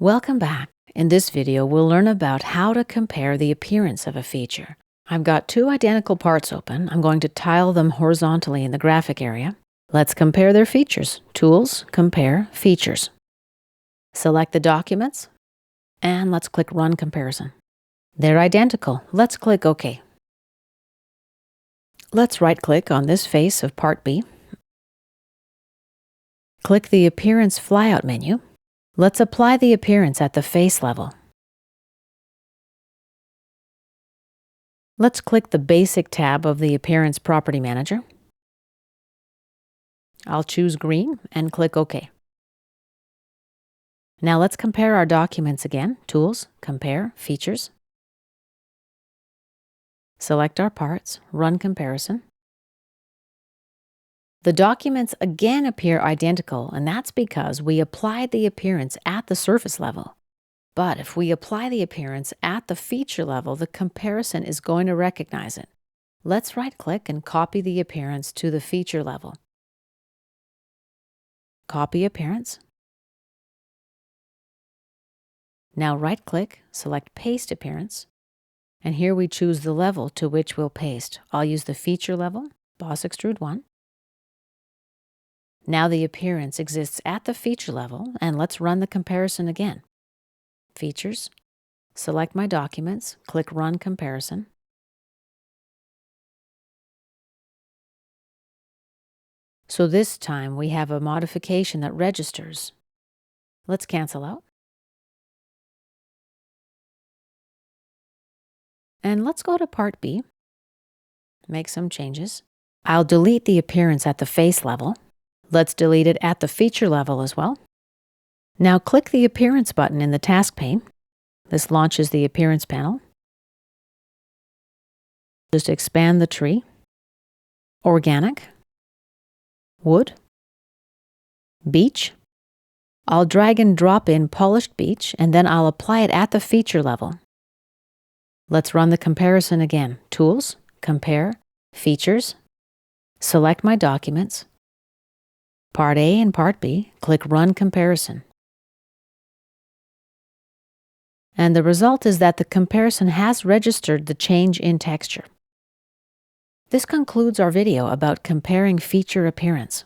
Welcome back. In this video, we'll learn about how to compare the appearance of a feature. I've got two identical parts open. I'm going to tile them horizontally in the graphic area. Let's compare their features. Tools, Compare, Features. Select the documents, and let's click Run Comparison. They're identical. Let's click OK. Let's right-click on this face of Part B. Click the Appearance flyout menu. Let's apply the appearance at the face level. Let's click the Basic tab of the Appearance Property Manager. I'll choose Green and click OK. Now let's compare our documents again. Tools, Compare, Features. Select our parts, Run Comparison. The documents again appear identical, and that's because we applied the appearance at the surface level. But if we apply the appearance at the feature level, the comparison is going to recognize it. Let's right-click and copy the appearance to the feature level. Copy appearance. Now right-click, select Paste Appearance, and here we choose the level to which we'll paste. I'll use the feature level, Boss Extrude 1. Now the appearance exists at the feature level, and let's run the comparison again. Features, select my documents, click Run Comparison. So this time we have a modification that registers. Let's cancel out. And let's go to Part B. Make some changes. I'll delete the appearance at the face level. Let's delete it at the feature level as well. Now click the Appearance button in the task pane. This launches the Appearance panel. Just expand the tree. Organic. Wood. Beech. I'll drag and drop in Polished Beech, and then I'll apply it at the feature level. Let's run the comparison again. Tools, Compare, Features. Select my documents. Part A and Part B, click Run Comparison. And the result is that the comparison has registered the change in texture. This concludes our video about comparing feature appearance.